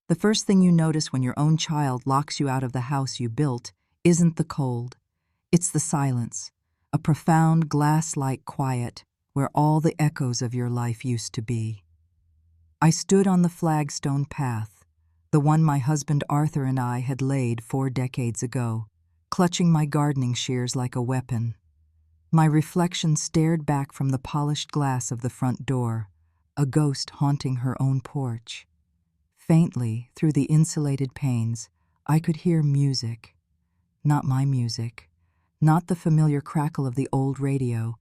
The first thing you notice when your own child locks you out of the house you built isn't the cold. It's the silence, a profound glass-like quiet where all the echoes of your life used to be. I stood on the flagstone path, the one my husband Arthur and I had laid 4 decades ago, clutching my gardening shears like a weapon. My reflection stared back from the polished glass of the front door, a ghost haunting her own porch. Faintly, through the insulated panes, I could hear music. Not my music, not the familiar crackle of the old radio,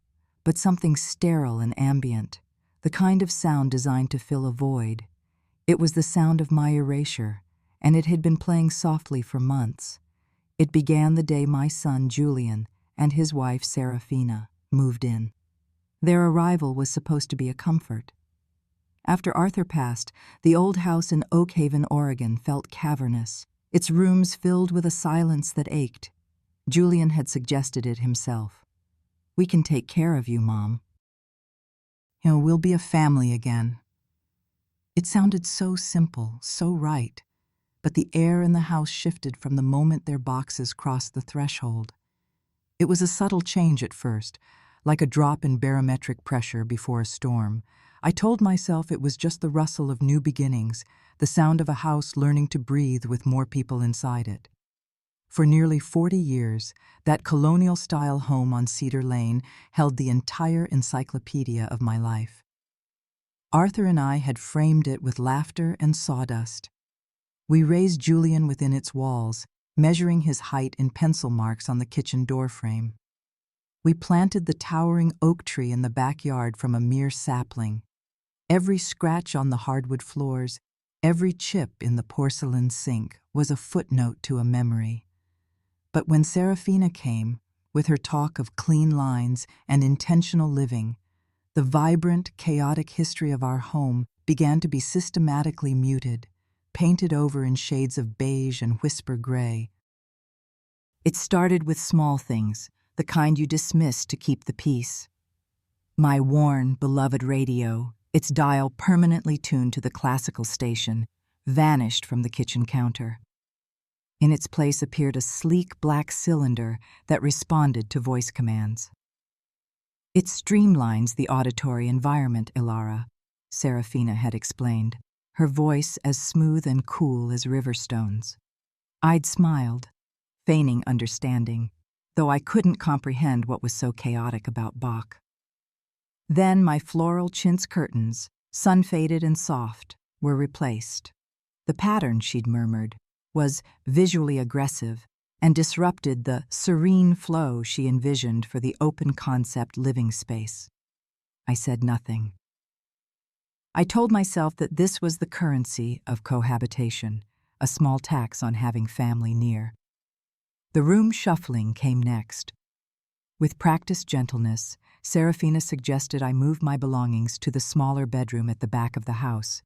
but something sterile and ambient, the kind of sound designed to fill a void. It was the sound of my erasure, and it had been playing softly for months. It began the day my son, Julian, and his wife, Serafina, moved in. Their arrival was supposed to be a comfort. After Arthur passed, the old house in Oak Haven, Oregon felt cavernous, its rooms filled with a silence that ached. Julian had suggested it himself. "We can take care of you, Mom. We'll be a family again." It sounded so simple, so right, but the air in the house shifted from the moment their boxes crossed the threshold. It was a subtle change at first, like a drop in barometric pressure before a storm. I told myself it was just the rustle of new beginnings, the sound of a house learning to breathe with more people inside it. For nearly 40 years, that colonial-style home on Cedar Lane held the entire encyclopedia of my life. Arthur and I had framed it with laughter and sawdust. We raised Julian within its walls, measuring his height in pencil marks on the kitchen doorframe. We planted the towering oak tree in the backyard from a mere sapling. Every scratch on the hardwood floors, every chip in the porcelain sink was a footnote to a memory. But when Serafina came, with her talk of clean lines and intentional living, the vibrant, chaotic history of our home began to be systematically muted, painted over in shades of beige and whisper gray. It started with small things, the kind you dismiss to keep the peace. My worn, beloved radio, its dial permanently tuned to the classical station, vanished from the kitchen counter. In its place appeared a sleek black cylinder that responded to voice commands. "It streamlines the auditory environment, Ilara," Serafina had explained, her voice as smooth and cool as river stones. I'd smiled, feigning understanding, though I couldn't comprehend what was so chaotic about Bach. Then my floral chintz curtains, sun-faded and soft, were replaced. The pattern, she'd murmured, was visually aggressive and disrupted the serene flow she envisioned for the open-concept living space. I said nothing. I told myself that this was the currency of cohabitation, a small tax on having family near. The room shuffling came next. With practiced gentleness, Serafina suggested I move my belongings to the smaller bedroom at the back of the house.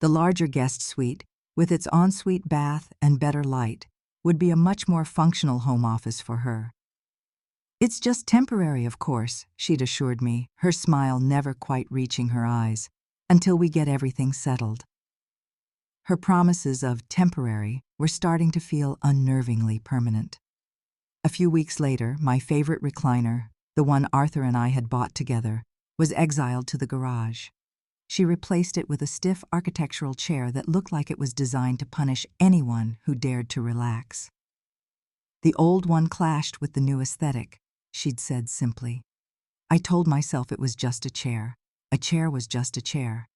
The larger guest suite, with its ensuite bath and better light, would be a much more functional home office for her. "It's just temporary, of course," she'd assured me, her smile never quite reaching her eyes, "until we get everything settled." Her promises of temporary were starting to feel unnervingly permanent. A few weeks later, my favorite recliner, the one Arthur and I had bought together, was exiled to the garage. She replaced it with a stiff architectural chair that looked like it was designed to punish anyone who dared to relax. "The old one clashed with the new aesthetic," she'd said simply. I told myself it was just a chair. A chair was just a chair.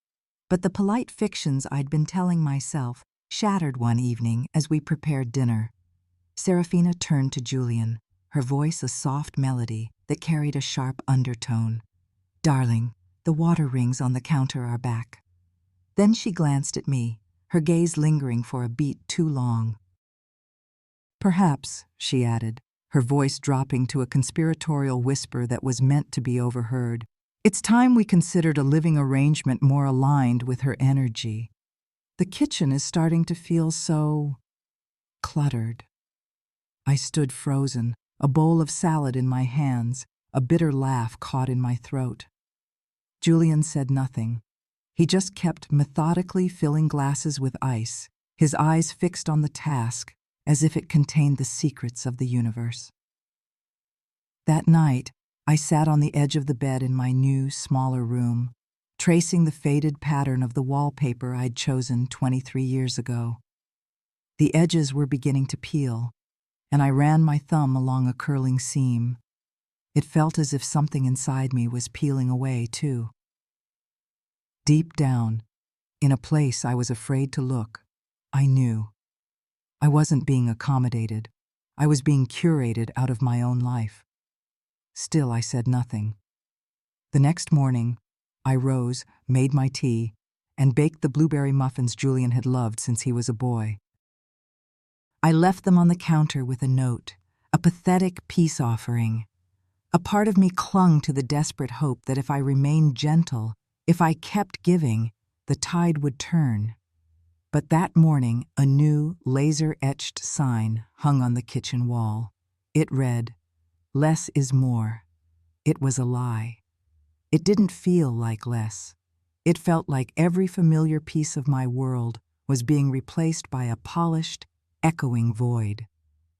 But the polite fictions I'd been telling myself shattered one evening as we prepared dinner. Serafina turned to Julian, her voice a soft melody that carried a sharp undertone. "Darling, the water rings on the counter are back." Then she glanced at me, her gaze lingering for a beat too long. "Perhaps," she added, her voice dropping to a conspiratorial whisper that was meant to be overheard, "it's time we considered a living arrangement more aligned with her energy. The kitchen is starting to feel so cluttered." I stood frozen, a bowl of salad in my hands, a bitter laugh caught in my throat. Julian said nothing. He just kept methodically filling glasses with ice, his eyes fixed on the task as if it contained the secrets of the universe. That night, I sat on the edge of the bed in my new, smaller room, tracing the faded pattern of the wallpaper I'd chosen 23 years ago. The edges were beginning to peel, and I ran my thumb along a curling seam. It felt as if something inside me was peeling away, too. Deep down, in a place I was afraid to look, I knew. I wasn't being accommodated. I was being curated out of my own life. Still, I said nothing. The next morning, I rose, made my tea, and baked the blueberry muffins Julian had loved since he was a boy. I left them on the counter with a note, a pathetic peace offering. A part of me clung to the desperate hope that if I remained gentle, if I kept giving, the tide would turn. But that morning, a new, laser-etched sign hung on the kitchen wall. It read, "Less is more." It was a lie. It didn't feel like less. It felt like every familiar piece of my world was being replaced by a polished, echoing void.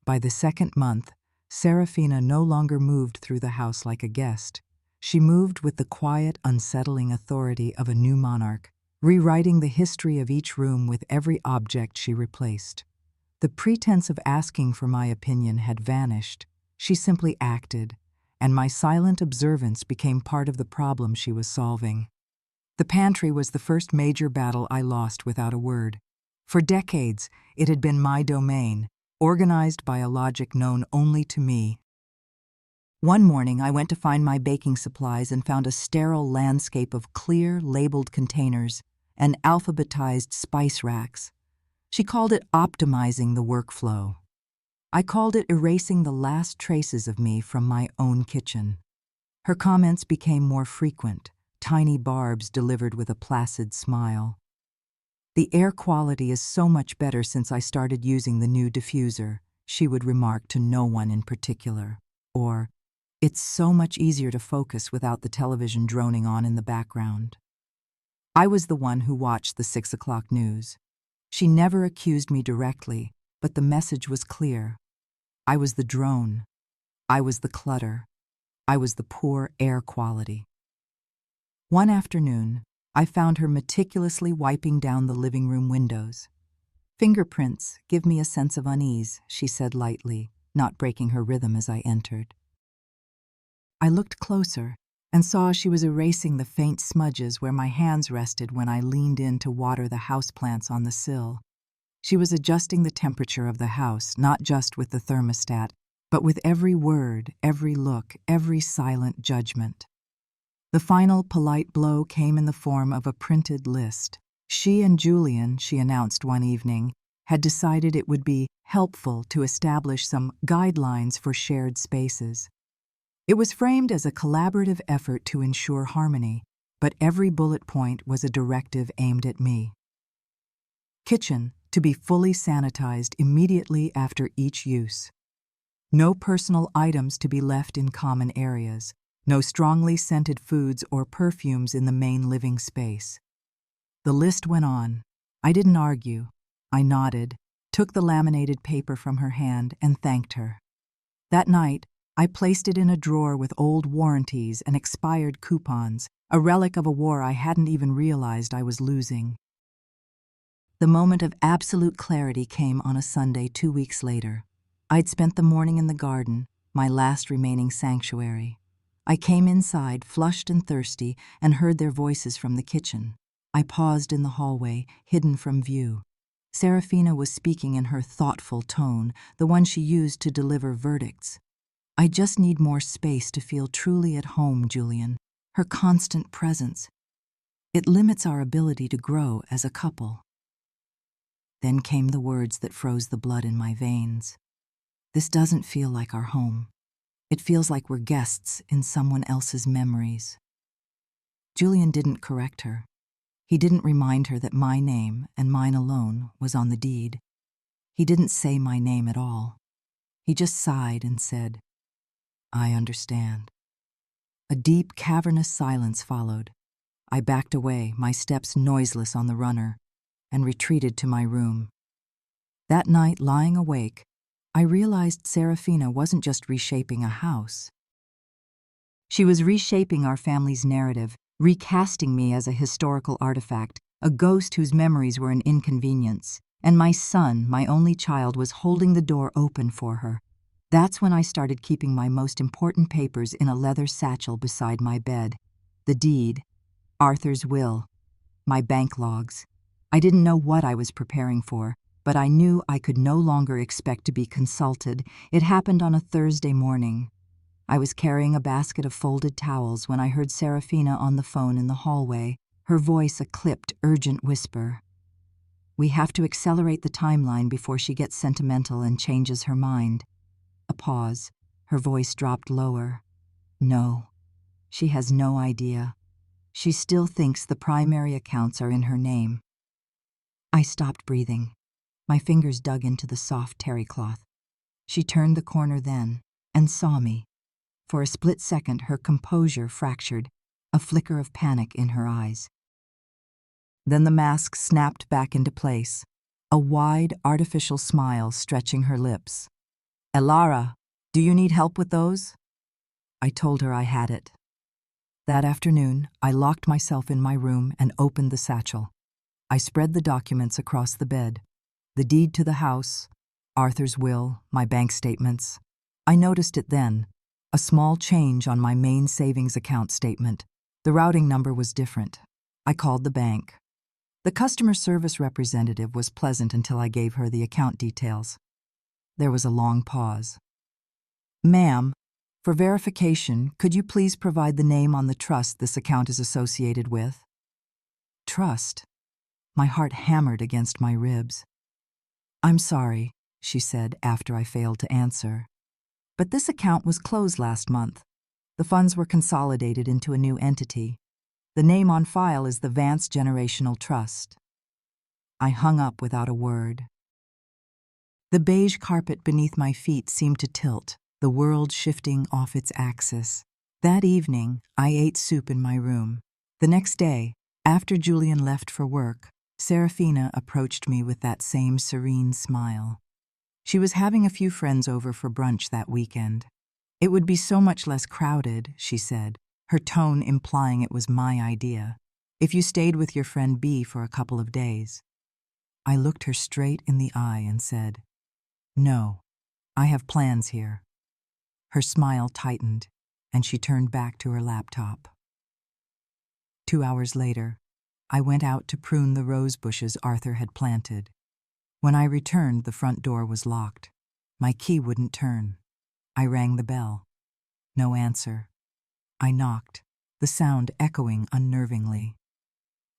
By the second month, Serafina no longer moved through the house like a guest. She moved with the quiet, unsettling authority of a new monarch, rewriting the history of each room with every object she replaced. The pretense of asking for my opinion had vanished. She simply acted, and my silent observance became part of the problem she was solving. The pantry was the first major battle I lost without a word. For decades, it had been my domain, organized by a logic known only to me. One morning, I went to find my baking supplies and found a sterile landscape of clear, labeled containers and alphabetized spice racks. She called it optimizing the workflow. I called it erasing the last traces of me from my own kitchen. Her comments became more frequent, tiny barbs delivered with a placid smile. "The air quality is so much better since I started using the new diffuser," she would remark to no one in particular. Or, "It's so much easier to focus without the television droning on in the background." I was the one who watched the 6 o'clock news. She never accused me directly, but the message was clear. I was the drone. I was the clutter. I was the poor air quality. One afternoon, I found her meticulously wiping down the living room windows. "Fingerprints give me a sense of unease," she said lightly, not breaking her rhythm as I entered. I looked closer and saw she was erasing the faint smudges where my hands rested when I leaned in to water the houseplants on the sill. She was adjusting the temperature of the house, not just with the thermostat, but with every word, every look, every silent judgment. The final polite blow came in the form of a printed list. She and Julian, she announced one evening, had decided it would be helpful to establish some guidelines for shared spaces. It was framed as a collaborative effort to ensure harmony, but every bullet point was a directive aimed at me. Kitchen, to be fully sanitized immediately after each use. No personal items to be left in common areas. No strongly scented foods or perfumes in the main living space. The list went on. I didn't argue. I nodded, took the laminated paper from her hand, and thanked her. That night, I placed it in a drawer with old warranties and expired coupons, a relic of a war I hadn't even realized I was losing. The moment of absolute clarity came on a Sunday 2 weeks later. I'd spent the morning in the garden, my last remaining sanctuary. I came inside, flushed and thirsty, and heard their voices from the kitchen. I paused in the hallway, hidden from view. Serafina was speaking in her thoughtful tone, the one she used to deliver verdicts. "I just need more space to feel truly at home, Julian. Her constant presence. It limits our ability to grow as a couple." Then came the words that froze the blood in my veins. "This doesn't feel like our home. It feels like we're guests in someone else's memories." Julian didn't correct her. He didn't remind her that my name, and mine alone, was on the deed. He didn't say my name at all. He just sighed and said, "I understand." A deep, cavernous silence followed. I backed away, my steps noiseless on the runner, and retreated to my room. That night, lying awake, I realized Serafina wasn't just reshaping a house. She was reshaping our family's narrative, recasting me as a historical artifact, a ghost whose memories were an inconvenience. And my son, my only child, was holding the door open for her. That's when I started keeping my most important papers in a leather satchel beside my bed. The deed, Arthur's will, my bank logs. I didn't know what I was preparing for, but I knew I could no longer expect to be consulted. It happened on a Thursday morning. I was carrying a basket of folded towels when I heard Serafina on the phone in the hallway, her voice a clipped, urgent whisper. We have to accelerate the timeline before she gets sentimental and changes her mind. A pause. Her voice dropped lower. No, she has no idea. She still thinks the primary accounts are in her name. I stopped breathing. My fingers dug into the soft terry cloth. She turned the corner then and saw me. For a split second, her composure fractured, a flicker of panic in her eyes. Then the mask snapped back into place, a wide, artificial smile stretching her lips. Elara, do you need help with those? I told her I had it. That afternoon, I locked myself in my room and opened the satchel. I spread the documents across the bed. The deed to the house, Arthur's will, my bank statements. I noticed it then, a small change on my main savings account statement. The routing number was different. I called the bank. The customer service representative was pleasant until I gave her the account details. There was a long pause. Ma'am, for verification, could you please provide the name on the trust this account is associated with? Trust? My heart hammered against my ribs. I'm sorry, she said after I failed to answer. But this account was closed last month. The funds were consolidated into a new entity. The name on file is the Vance Generational Trust. I hung up without a word. The beige carpet beneath my feet seemed to tilt, the world shifting off its axis. That evening, I ate soup in my room. The next day, after Julian left for work, Serafina approached me with that same serene smile. She was having a few friends over for brunch that weekend. It would be so much less crowded, she said, her tone implying it was my idea, if you stayed with your friend B for a couple of days. I looked her straight in the eye and said, No, I have plans here. Her smile tightened, and she turned back to her laptop. 2 hours later, I went out to prune the rose bushes Arthur had planted. When I returned, the front door was locked. My key wouldn't turn. I rang the bell. No answer. I knocked, the sound echoing unnervingly.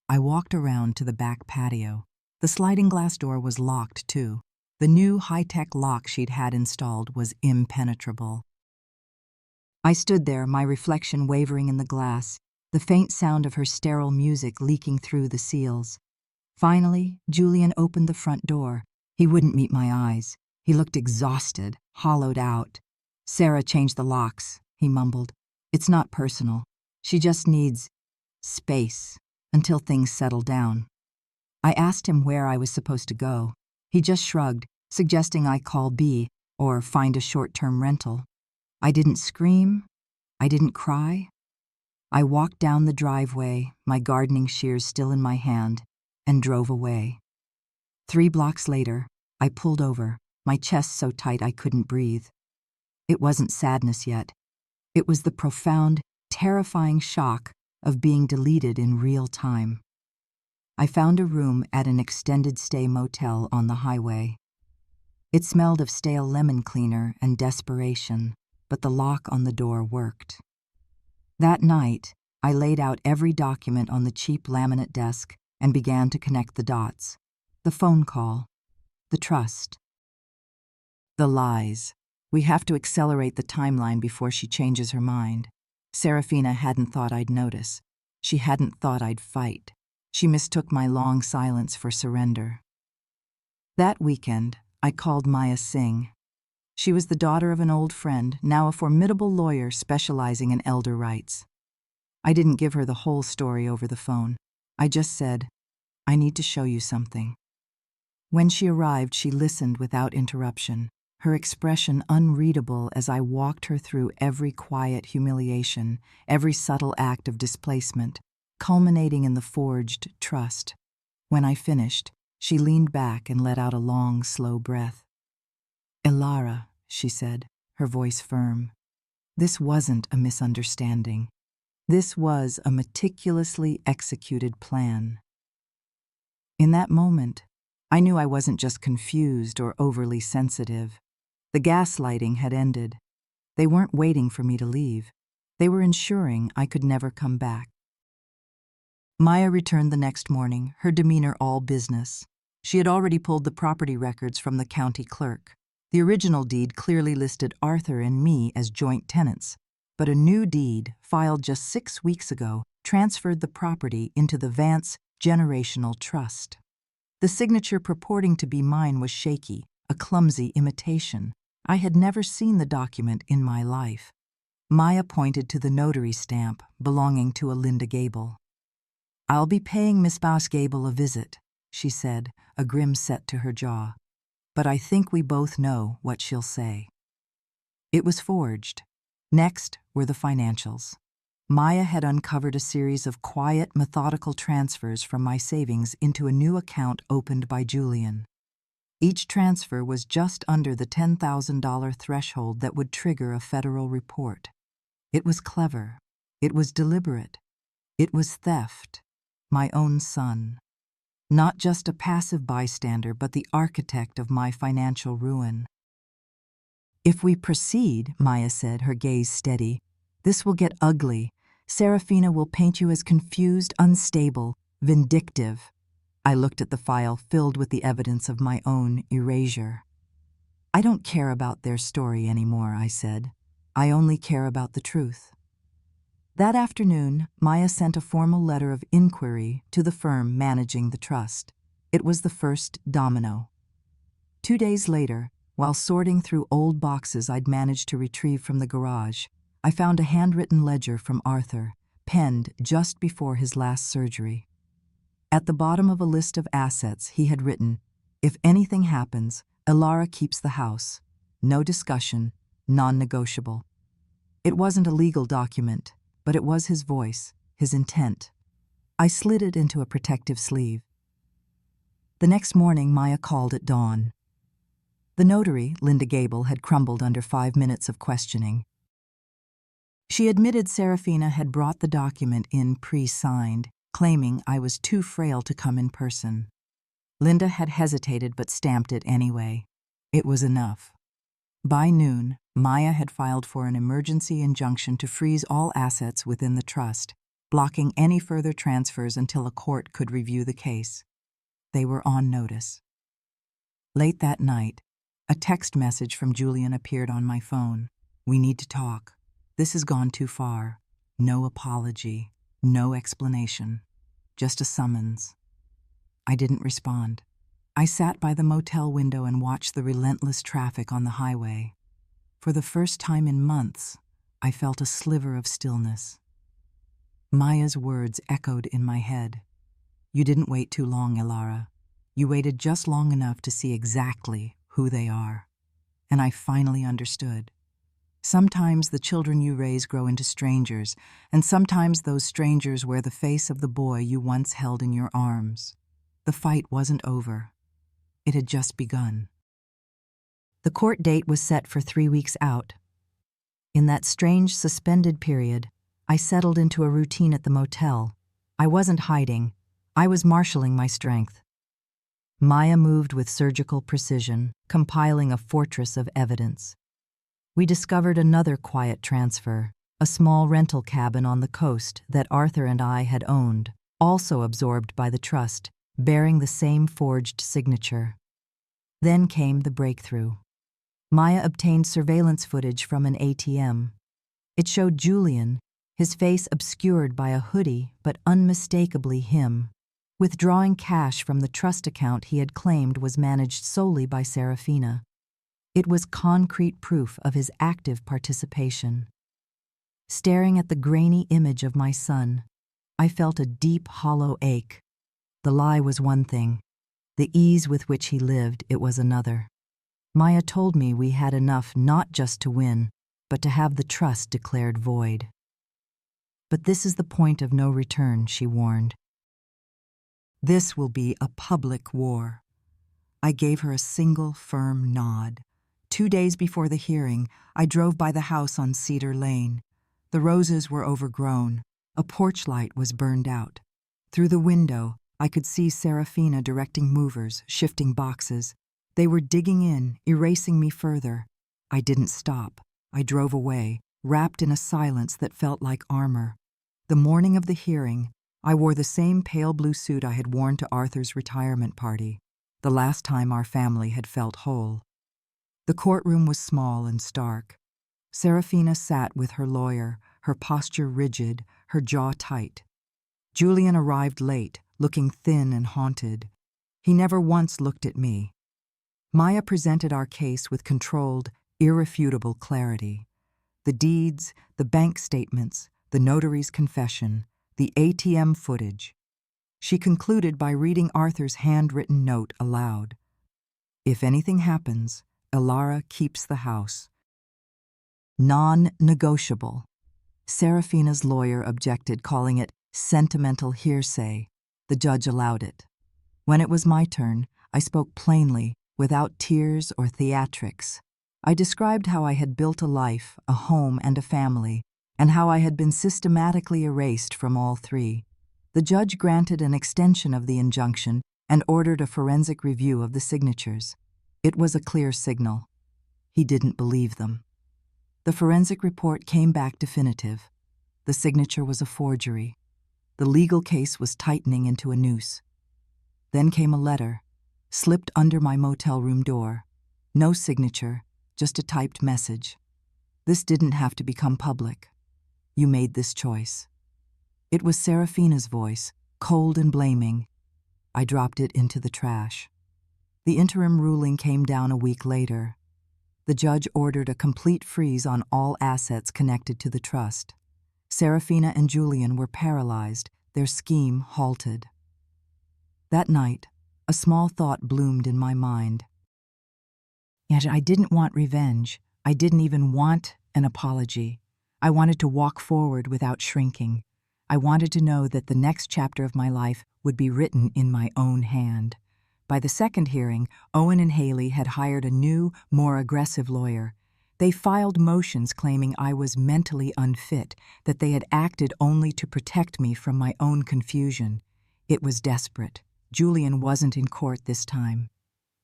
I walked around to the back patio. The sliding glass door was locked, too. The new high-tech lock she'd had installed was impenetrable. I stood there, my reflection wavering in the glass, the faint sound of her sterile music leaking through the seals. Finally, Julian opened the front door. He wouldn't meet my eyes. He looked exhausted, hollowed out. Sarah changed the locks, he mumbled. It's not personal. She just needs space until things settle down. I asked him where I was supposed to go. He just shrugged, suggesting I call B or find a short-term rental. I didn't scream. I didn't cry. I walked down the driveway, my gardening shears still in my hand, and drove away. 3 blocks later, I pulled over, my chest so tight I couldn't breathe. It wasn't sadness yet. It was the profound, terrifying shock of being deleted in real time. I found a room at an extended stay motel on the highway. It smelled of stale lemon cleaner and desperation, but the lock on the door worked. That night, I laid out every document on the cheap laminate desk and began to connect the dots. The phone call, the trust, the lies. We have to accelerate the timeline before she changes her mind. Serafina hadn't thought I'd notice. She hadn't thought I'd fight. She mistook my long silence for surrender. That weekend, I called Maya Singh. She was the daughter of an old friend, now a formidable lawyer specializing in elder rights. I didn't give her the whole story over the phone. I just said, "I need to show you something." When she arrived, she listened without interruption, her expression unreadable as I walked her through every quiet humiliation, every subtle act of displacement, culminating in the forged trust. When I finished, she leaned back and let out a long, slow breath. "Elara," she said, her voice firm, "this wasn't a misunderstanding. This was a meticulously executed plan." In that moment, I knew I wasn't just confused or overly sensitive. The gaslighting had ended. They weren't waiting for me to leave. They were ensuring I could never come back. Maya returned the next morning, her demeanor all business. She had already pulled the property records from the county clerk. The original deed clearly listed Arthur and me as joint tenants, but a new deed, filed just 6 weeks ago, transferred the property into the Vance Generational Trust. The signature purporting to be mine was shaky, a clumsy imitation. I had never seen the document in my life. Maya pointed to the notary stamp belonging to a Linda Gable. "I'll be paying Miss Boss Gable a visit," she said, a grim set to her jaw. "But I think we both know what she'll say." It was forged. Next were the financials. Maya had uncovered a series of quiet, methodical transfers from my savings into a new account opened by Julian. Each transfer was just under the $10,000 threshold that would trigger a federal report. It was clever. It was deliberate. It was theft. My own son. Not just a passive bystander, but the architect of my financial ruin. "If we proceed," Maya said, her gaze steady, "this will get ugly. Serafina will paint you as confused, unstable, vindictive." I looked at the file filled with the evidence of my own erasure. "I don't care about their story anymore," I said. "I only care about the truth." That afternoon, Maya sent a formal letter of inquiry to the firm managing the trust. It was the first domino. 2 days later, while sorting through old boxes I'd managed to retrieve from the garage, I found a handwritten ledger from Arthur, penned just before his last surgery. At the bottom of a list of assets, he had written, "If anything happens, Elara keeps the house. No discussion, non-negotiable." It wasn't a legal document, but it was his voice, his intent. I slid it into a protective sleeve. The next morning, Maya called at dawn. The notary, Linda Gable, had crumbled under 5 minutes of questioning. She admitted Serafina had brought the document in pre-signed, claiming I was too frail to come in person. Linda had hesitated but stamped it anyway. It was enough. By noon, Maya had filed for an emergency injunction to freeze all assets within the trust, blocking any further transfers until a court could review the case. They were on notice. Late that night, a text message from Julian appeared on my phone. "We need to talk. This has gone too far. No apology, no explanation, just a summons." I didn't respond. I sat by the motel window and watched the relentless traffic on the highway. For the first time in months, I felt a sliver of stillness. Maya's words echoed in my head. "You didn't wait too long, Elara. You waited just long enough to see exactly who they are." And I finally understood. Sometimes the children you raise grow into strangers, and sometimes those strangers wear the face of the boy you once held in your arms. The fight wasn't over. It had just begun. The court date was set for 3 weeks out. In that strange suspended period, I settled into a routine at the motel. I wasn't hiding. I was marshaling my strength. Maya moved with surgical precision, compiling a fortress of evidence. We discovered another quiet transfer, a small rental cabin on the coast that Arthur and I had owned, also absorbed by the trust, bearing the same forged signature. Then came the breakthrough. Maya obtained surveillance footage from an ATM. It showed Julian, his face obscured by a hoodie but unmistakably him, withdrawing cash from the trust account he had claimed was managed solely by Serafina. It was concrete proof of his active participation. Staring at the grainy image of my son, I felt a deep, hollow ache. The lie was one thing. The ease with which he lived, it was another. Maya told me we had enough not just to win, but to have the trust declared void. But this is the point of no return, she warned. This will be a public war. I gave her a single, firm nod. 2 days before the hearing, I drove by the house on Cedar Lane. The roses were overgrown. A porch light was burned out. Through the window, I could see Serafina directing movers, shifting boxes. They were digging in, erasing me further. I didn't stop. I drove away, wrapped in a silence that felt like armor. The morning of the hearing, I wore the same pale blue suit I had worn to Arthur's retirement party, the last time our family had felt whole. The courtroom was small and stark. Serafina sat with her lawyer, her posture rigid, her jaw tight. Julian arrived late, looking thin and haunted. He never once looked at me. Maya presented our case with controlled, irrefutable clarity. The deeds, the bank statements, the notary's confession, the ATM footage. She concluded by reading Arthur's handwritten note aloud. If anything happens, Elara keeps the house. Non-negotiable. Serafina's lawyer objected, calling it sentimental hearsay. The judge allowed it. When it was my turn, I spoke plainly, without tears or theatrics. I described how I had built a life, a home, and a family, and how I had been systematically erased from all three. The judge granted an extension of the injunction and ordered a forensic review of the signatures. It was a clear signal. He didn't believe them. The forensic report came back definitive. The signature was a forgery. The legal case was tightening into a noose. Then came a letter, slipped under my motel room door. No signature, just a typed message. This didn't have to become public. You made this choice. It was Serafina's voice, cold and blaming. I dropped it into the trash. The interim ruling came down a week later. The judge ordered a complete freeze on all assets connected to the trust. Serafina and Julian were paralyzed, their scheme halted. That night, a small thought bloomed in my mind. Yet I didn't want revenge. I didn't even want an apology. I wanted to walk forward without shrinking. I wanted to know that the next chapter of my life would be written in my own hand. By the second hearing, Owen and Haley had hired a new, more aggressive lawyer. They filed motions claiming I was mentally unfit, that they had acted only to protect me from my own confusion. It was desperate. Julian wasn't in court this time.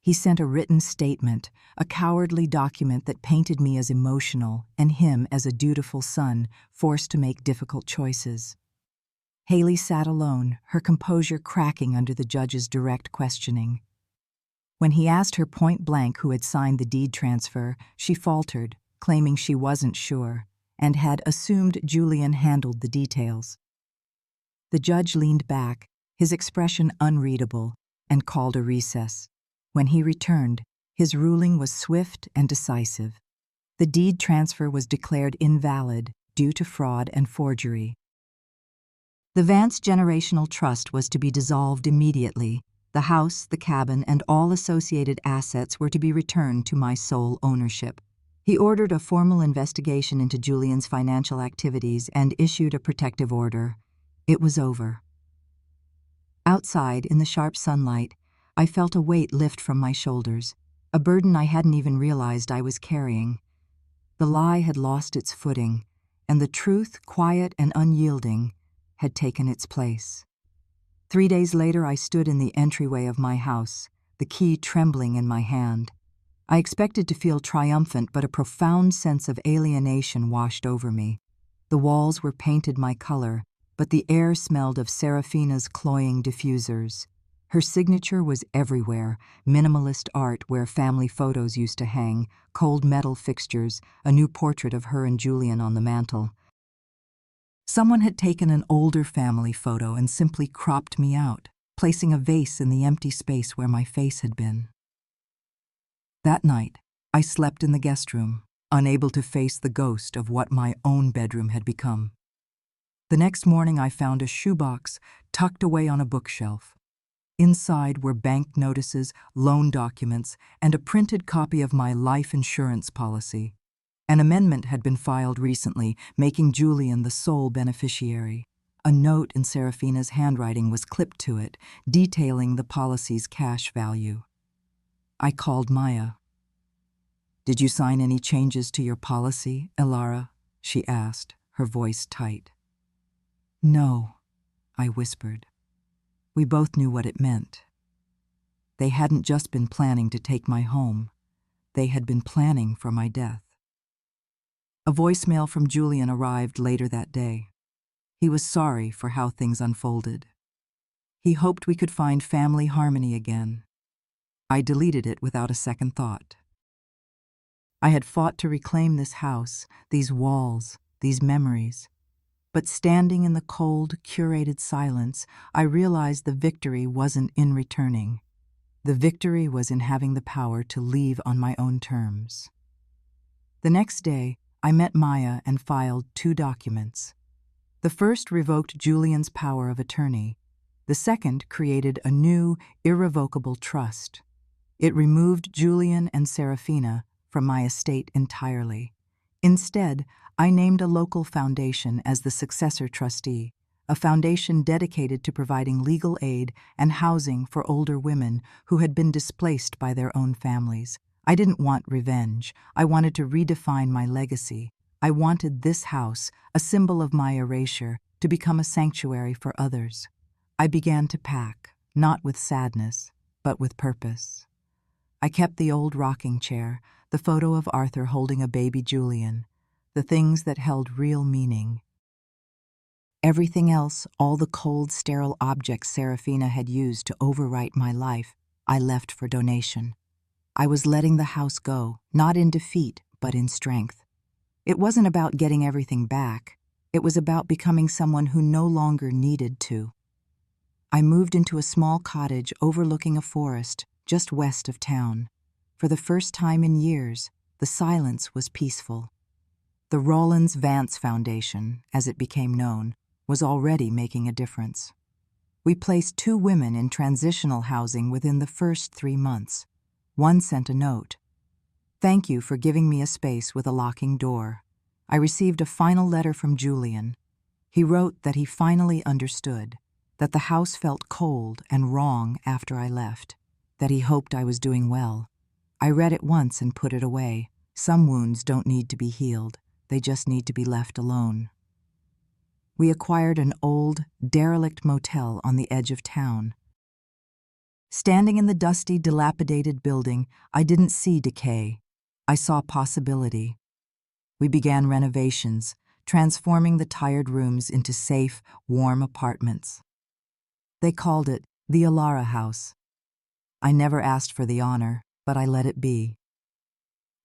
He sent a written statement, a cowardly document that painted me as emotional and him as a dutiful son, forced to make difficult choices. Haley sat alone, her composure cracking under the judge's direct questioning. When he asked her point blank who had signed the deed transfer, she faltered, claiming she wasn't sure, and had assumed Julian handled the details. The judge leaned back, his expression unreadable, and called a recess. When he returned, his ruling was swift and decisive. The deed transfer was declared invalid due to fraud and forgery. The Vance Generational Trust was to be dissolved immediately. The house, the cabin, and all associated assets were to be returned to my sole ownership. He ordered a formal investigation into Julian's financial activities and issued a protective order. It was over. Outside, in the sharp sunlight, I felt a weight lift from my shoulders, a burden I hadn't even realized I was carrying. The lie had lost its footing, and the truth, quiet and unyielding, had taken its place. 3 days later, I stood in the entryway of my house, the key trembling in my hand. I expected to feel triumphant, but a profound sense of alienation washed over me. The walls were painted my color, but the air smelled of Serafina's cloying diffusers. Her signature was everywhere, minimalist art where family photos used to hang, cold metal fixtures, a new portrait of her and Julian on the mantel. Someone had taken an older family photo and simply cropped me out, placing a vase in the empty space where my face had been. That night, I slept in the guest room, unable to face the ghost of what my own bedroom had become. The next morning I found a shoebox tucked away on a bookshelf. Inside were bank notices, loan documents, and a printed copy of my life insurance policy. An amendment had been filed recently, making Julian the sole beneficiary. A note in Serafina's handwriting was clipped to it, detailing the policy's cash value. I called Maya. "Did you sign any changes to your policy, Elara?" she asked, her voice tight. "No," I whispered. We both knew what it meant. They hadn't just been planning to take my home. They had been planning for my death. A voicemail from Julian arrived later that day. He was sorry for how things unfolded. He hoped we could find family harmony again. I deleted it without a second thought. I had fought to reclaim this house, these walls, these memories. But standing in the cold, curated silence, I realized the victory wasn't in returning. The victory was in having the power to leave on my own terms. The next day, I met Maya and filed 2 documents. The first revoked Julian's power of attorney. The second created a new, irrevocable trust. It removed Julian and Serafina from my estate entirely. Instead, I named a local foundation as the successor trustee, a foundation dedicated to providing legal aid and housing for older women who had been displaced by their own families. I didn't want revenge. I wanted to redefine my legacy. I wanted this house, a symbol of my erasure, to become a sanctuary for others. I began to pack, not with sadness, but with purpose. I kept the old rocking chair, the photo of Arthur holding a baby Julian, the things that held real meaning. Everything else, all the cold, sterile objects Serafina had used to overwrite my life, I left for donation. I was letting the house go, not in defeat, but in strength. It wasn't about getting everything back. It was about becoming someone who no longer needed to. I moved into a small cottage overlooking a forest just west of town. For the first time in years, the silence was peaceful. The Rollins Vance Foundation, as it became known, was already making a difference. We placed 2 women in transitional housing within the first 3 months. One sent a note. "Thank you for giving me a space with a locking door." I received a final letter from Julian. He wrote that he finally understood, that the house felt cold and wrong after I left, that he hoped I was doing well. I read it once and put it away. Some wounds don't need to be healed. They just need to be left alone. We acquired an old, derelict motel on the edge of town. Standing in the dusty, dilapidated building, I didn't see decay. I saw possibility. We began renovations, transforming the tired rooms into safe, warm apartments. They called it the Elara House. I never asked for the honor, but I let it be.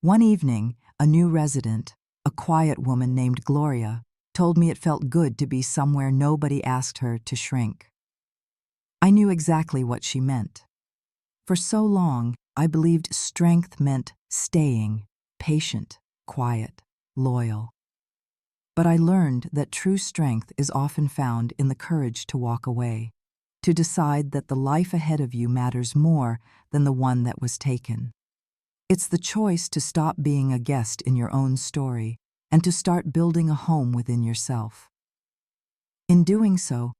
One evening, a new resident, a quiet woman named Gloria, told me it felt good to be somewhere nobody asked her to shrink. I knew exactly what she meant. For so long, I believed strength meant staying, patient, quiet, loyal. But I learned that true strength is often found in the courage to walk away, to decide that the life ahead of you matters more than the one that was taken. It's the choice to stop being a guest in your own story and to start building a home within yourself. In doing so,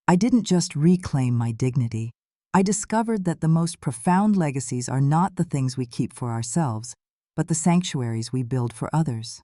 I didn't just reclaim my dignity. I discovered that the most profound legacies are not the things we keep for ourselves, but the sanctuaries we build for others.